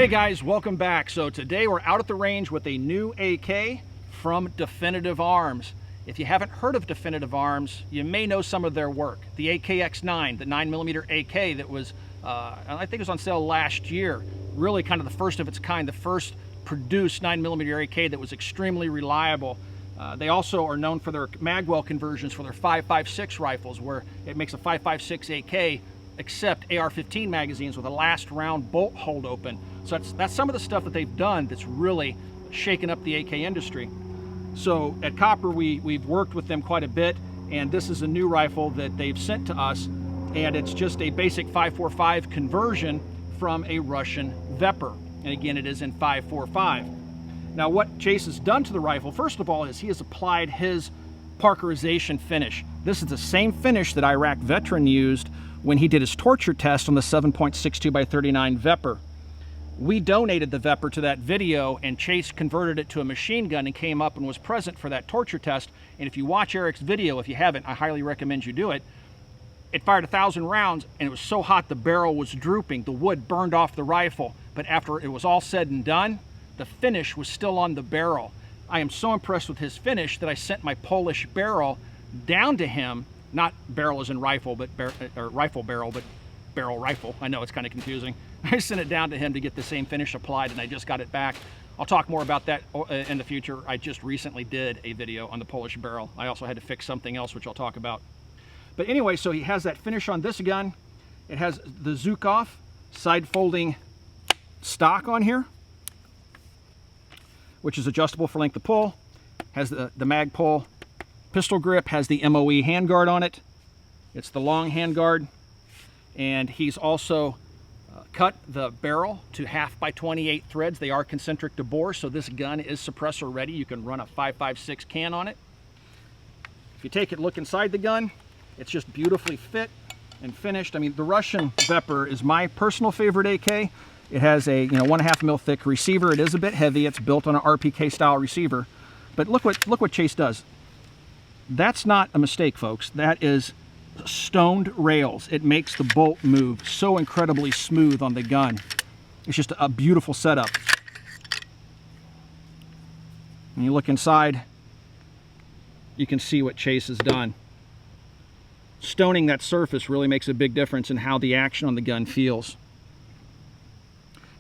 Hey guys, welcome back. So today we're out at the range with a new AK from Definitive Arms. If you haven't heard of Definitive Arms, you may know some of their work. The AKX9, the 9mm AK that was, I think it was on sale last year. Really kind of the first of its kind, the first produced 9mm AK that was extremely reliable. They also are known for their magwell conversions for their 5.56 rifles, where it makes a 5.56 AK except AR-15 magazines with a last round bolt hold open. So that's some of the stuff that they've done that's really shaken up the AK industry. So at Copper, we've worked with them quite a bit, and this is a new rifle that they've sent to us, and it's just a basic 5.45 conversion from a Russian VEPR. And again, it is in 5.45. Now what Chase has done to the rifle, first of all, is he has applied his parkerization finish. This is the same finish that Iraq veteran used when he did his torture test on the 7.62x39 VEPR. We donated the VEPR to that video, and Chase converted it to a machine gun and came up and was present for that torture test. And if you watch Eric's video, if you haven't, I highly recommend you do it. It fired 1,000 rounds, and it was so hot the barrel was drooping. The wood burned off the rifle. But after it was all said and done, the finish was still on the barrel. I am so impressed with his finish that I sent my Polish barrel down to him. Not barrel as in rifle, but rifle barrel, but barrel rifle. I know it's kind of confusing. I sent it down to him to get the same finish applied, and I just got it back. I'll talk more about that in the future. I just recently did a video on the Polish barrel. I also had to fix something else, which I'll talk about. But anyway, so he has that finish on this gun. It has the Zukov side folding stock on here, which is adjustable for length of pull. Has the Magpul pistol grip, has the MOE handguard on it. It's the long handguard. And he's also cut the barrel to 1/2 x 28 threads. They are concentric to bore, so this gun is suppressor ready. You can run a 5.56 can on it. If you take it, look inside the gun, it's just beautifully fit and finished. I mean, the Russian VEPR is my personal favorite AK. It has a 1.5 mil thick receiver. It is a bit heavy. It's built on an RPK style receiver. But look what Chase does. That's not a mistake, folks. That is stoned rails. It makes the bolt move so incredibly smooth on the gun. It's just a beautiful setup. When you look inside, you can see what Chase has done. Stoning that surface really makes a big difference in how the action on the gun feels.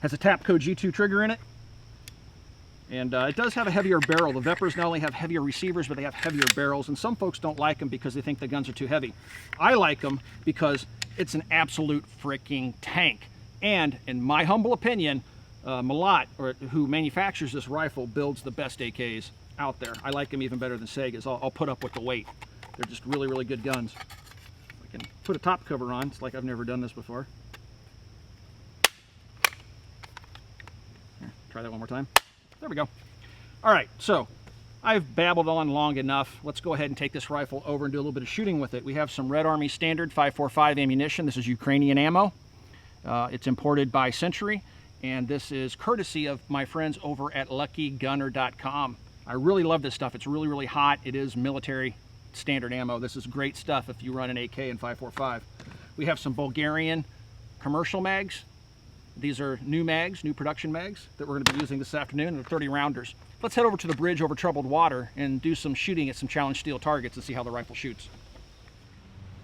Has a Tapco G2 trigger in it. And it does have a heavier barrel. The VEPRs not only have heavier receivers, but they have heavier barrels. And some folks don't like them because they think the guns are too heavy. I like them because it's an absolute freaking tank. And in my humble opinion, Malat, who manufactures this rifle, builds the best AKs out there. I like them even better than Sega's. I'll put up with the weight. They're just really, really good guns. I can put a top cover on. It's like I've never done this before. Here, try that one more time. There we go. All right, so I've babbled on long enough. Let's go ahead and take this rifle over and do a little bit of shooting with it. We have some Red Army standard 5.45 ammunition. This is Ukrainian ammo. It's imported by Century, and this is courtesy of my friends over at LuckyGunner.com. I really love this stuff. It's really, really hot. It is military standard ammo. This is great stuff if you run an AK in 5.45. We have some Bulgarian commercial mags. These are new mags, new production mags that we're going to be using this afternoon. They're 30 rounders. Let's head over to the bridge over troubled water and do some shooting at some challenge steel targets and see how the rifle shoots.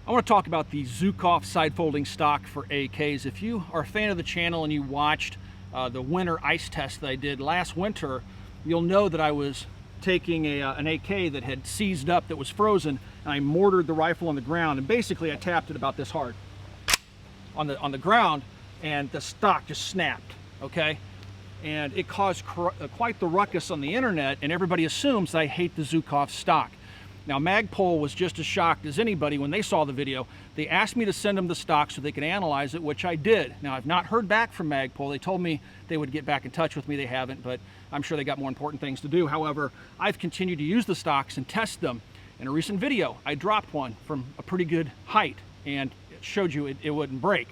I want to talk about the Zukov side folding stock for AKs. If you are a fan of the channel and you watched the winter ice test that I did last winter, you'll know that I was taking an AK that had seized up, that was frozen, and I mortared the rifle on the ground, and basically I tapped it about this hard on the ground, and the stock just snapped, okay? And it caused quite the ruckus on the internet, and everybody assumes that I hate the Zukov stock. Now, Magpul was just as shocked as anybody when they saw the video. They asked me to send them the stock so they could analyze it, which I did. Now, I've not heard back from Magpul. They told me they would get back in touch with me. They haven't, but I'm sure they got more important things to do. However, I've continued to use the stocks and test them. In a recent video, I dropped one from a pretty good height, and it showed you it wouldn't break.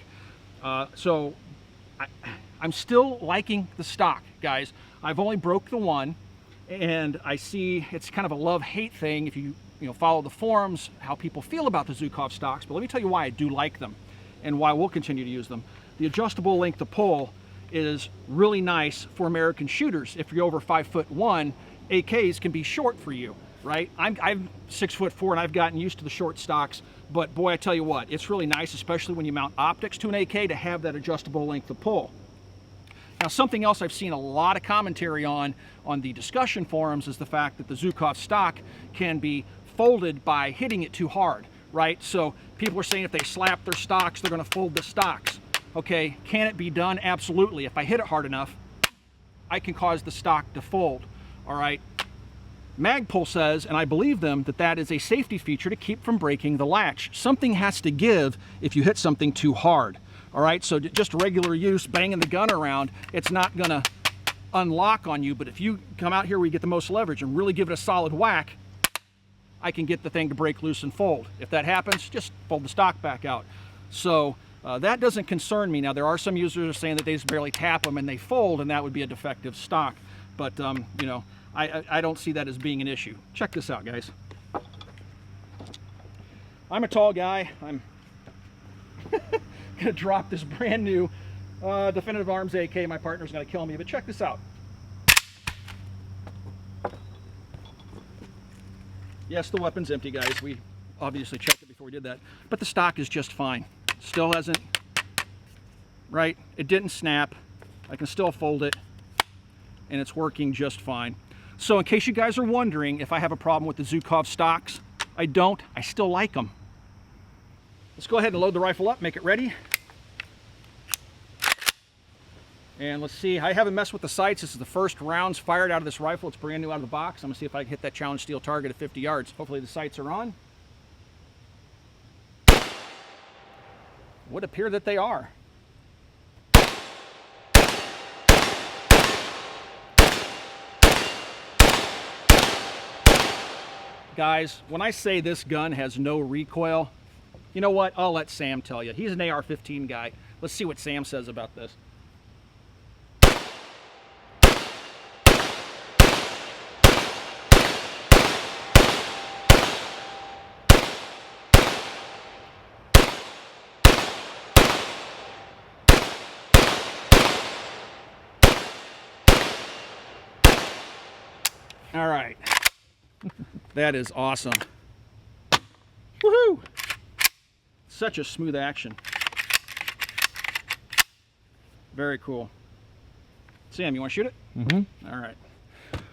So I'm still liking the stock, guys. I've only broke the one, and I see it's kind of a love-hate thing if you follow the forums, how people feel about the Zukov stocks. But let me tell you why I do like them and why we'll continue to use them. The adjustable length of pull is really nice for American shooters. If you're over 5'1", AKs can be short for you, right? I'm 6'4" and I've gotten used to the short stocks, but boy, I tell you what, it's really nice, especially when you mount optics to an AK, to have that adjustable length of pull. Now, something else I've seen a lot of commentary on the discussion forums is the fact that the Zhukov stock can be folded by hitting it too hard, right? So people are saying if they slap their stocks, they're going to fold the stocks. Okay, can it be done? Absolutely. If I hit it hard enough, I can cause the stock to fold, all right? Magpul says, and I believe them, that that is a safety feature to keep from breaking the latch. Something has to give if you hit something too hard. All right, so just regular use, banging the gun around, it's not gonna unlock on you, but if you come out here where you get the most leverage and really give it a solid whack, I can get the thing to break loose and fold. If that happens, just fold the stock back out. So that doesn't concern me. Now, there are some users who are saying that they just barely tap them and they fold, and that would be a defective stock. But, you know, I don't see that as being an issue. Check this out, guys. I'm a tall guy. I'm gonna drop this brand new Definitive Arms AK. My partner's gonna kill me, but check this out. Yes, the weapon's empty, guys. We obviously checked it before we did that, but the stock is just fine. Still hasn't, right? It didn't snap. I can still fold it, and it's working just fine. So in case you guys are wondering if I have a problem with the Zhukov stocks, I don't. I still like them. Let's go ahead and load the rifle up, make it ready. And let's see, I haven't messed with the sights. This is the first rounds fired out of this rifle. It's brand new out of the box. I'm gonna see if I can hit that challenge steel target at 50 yards. Hopefully the sights are on. Would appear that they are. Guys, when I say this gun has no recoil, you know what? I'll let Sam tell you. He's an AR-15 guy. Let's see what Sam says about this. All right. That is awesome. Woohoo! Such a smooth action. Very cool. Sam, you want to shoot it? Mm-hmm. All right.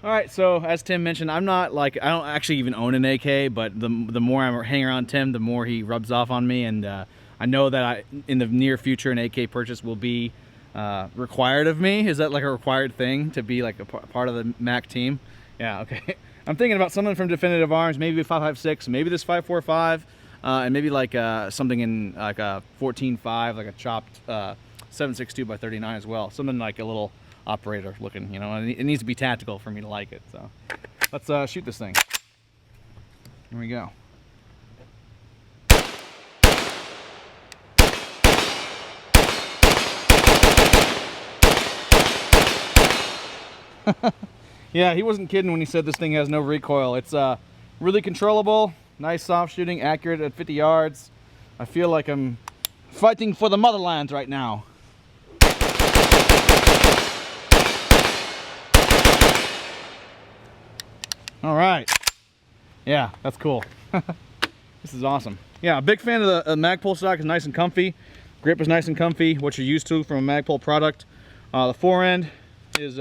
All right, so as Tim mentioned, I don't actually even own an AK, but the more I hang around Tim, the more he rubs off on me, and I know that in the near future an AK purchase will be required of me. Is that like a required thing to be like a part of the Mac team? Yeah, okay. I'm thinking about something from Definitive Arms, maybe a 5.56, maybe this 5.45, and maybe like something in like a 14.5, like a chopped 7.62 by 39 as well. Something like a little operator looking, you know, and it needs to be tactical for me to like it. So let's shoot this thing. Here we go. Yeah, he wasn't kidding when he said this thing has no recoil. It's really controllable, nice soft shooting, accurate at 50 yards. I feel like I'm fighting for the motherland right now. All right. Yeah, that's cool. This is awesome. Yeah, a big fan of the Magpul stock. Is nice and comfy. Grip is nice and comfy, what you're used to from a Magpul product. The forend is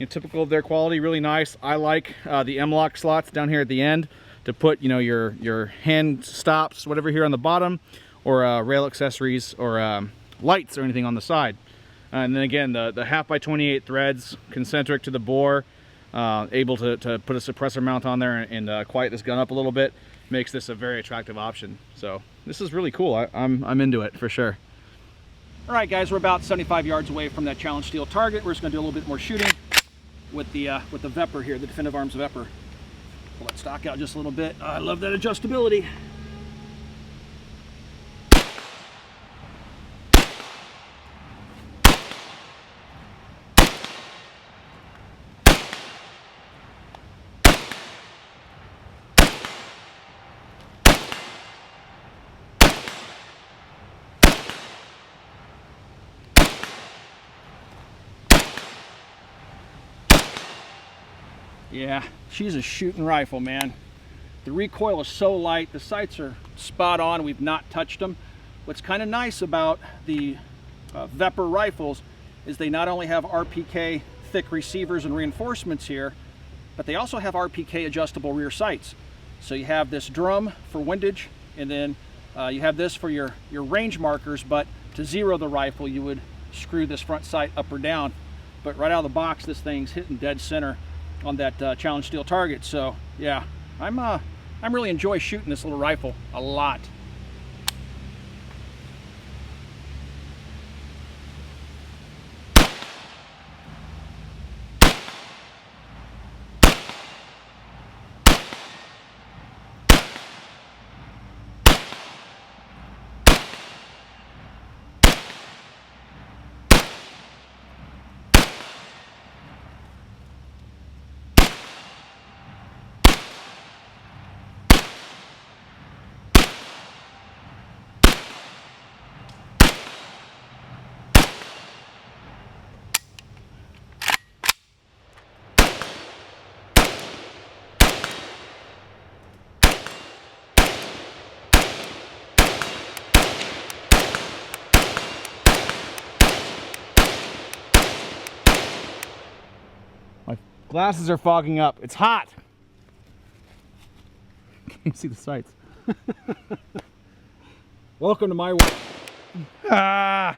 typical of their quality, really nice. I like the M-lock slots down here at the end to put, you know, your hand stops, whatever here on the bottom, or rail accessories or lights or anything on the side. And then again, the 1/2x28 threads, concentric to the bore, able to put a suppressor mount on there and quiet this gun up a little bit, makes this a very attractive option. So this is really cool. I'm into it for sure. All right, guys, we're about 75 yards away from that challenge steel target. We're just gonna do a little bit more shooting with the VEPR here, the Definitive Arms VEPR. Pull that stock out just a little bit. I love that adjustability. Yeah, she's a shooting rifle, man. The recoil is so light, the sights are spot on, we've not touched them. What's kind of nice about the VEPR rifles is they not only have RPK thick receivers and reinforcements here, but they also have RPK adjustable rear sights. So you have this drum for windage, and then you have this for your range markers, but to zero the rifle, you would screw this front sight up or down. But right out of the box, this thing's hitting dead center on that challenge steel target. So yeah, I'm really enjoy shooting this little rifle a lot. My glasses are fogging up. It's hot. Can't see the sights. Welcome to my world. Ah!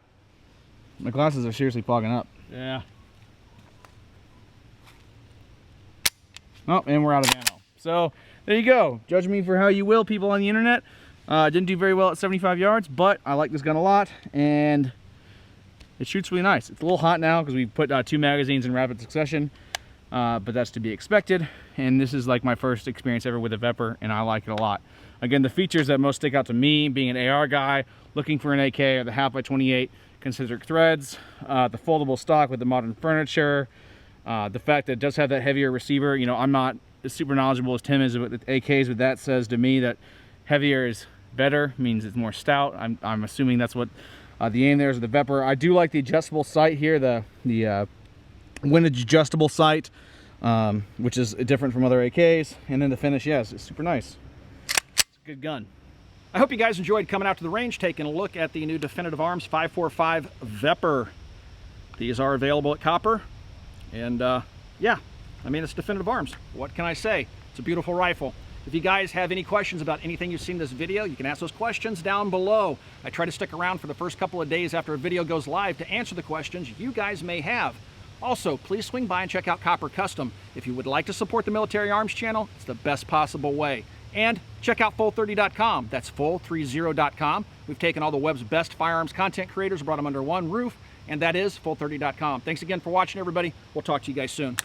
My glasses are seriously fogging up. Yeah. Oh, and we're out of ammo. So there you go. Judge me for how you will, people on the internet. Didn't do very well at 75 yards, but I like this gun a lot, and it shoots really nice. It's a little hot now because we put 2 magazines in rapid succession, but that's to be expected. And this is like my first experience ever with a VEPR, and I like it a lot. Again, the features that most stick out to me, being an AR guy, looking for an AK, are the half by 28 concentric threads, the foldable stock with the modern furniture, the fact that it does have that heavier receiver. You know, I'm not as super knowledgeable as Tim is with the AKs, but that says to me that heavier is better, means it's more stout. I'm assuming that's what the aim there is with the VEPR. I do like the adjustable sight here, the windage adjustable sight, which is different from other AKs. And then the finish, yes, it's super nice. It's a good gun. I hope you guys enjoyed coming out to the range, taking a look at the new Definitive Arms 545 VEPR. These are available at Copper, and yeah, I mean, it's Definitive Arms. What can I say? It's a beautiful rifle. If you guys have any questions about anything you've seen in this video, you can ask those questions down below. I try to stick around for the first couple of days after a video goes live to answer the questions you guys may have. Also, please swing by and check out Copper Custom. If you would like to support the Military Arms channel, it's the best possible way. And check out full30.com. That's full30.com. We've taken all the web's best firearms content creators, brought them under one roof, and that is full30.com. Thanks again for watching, everybody. We'll talk to you guys soon.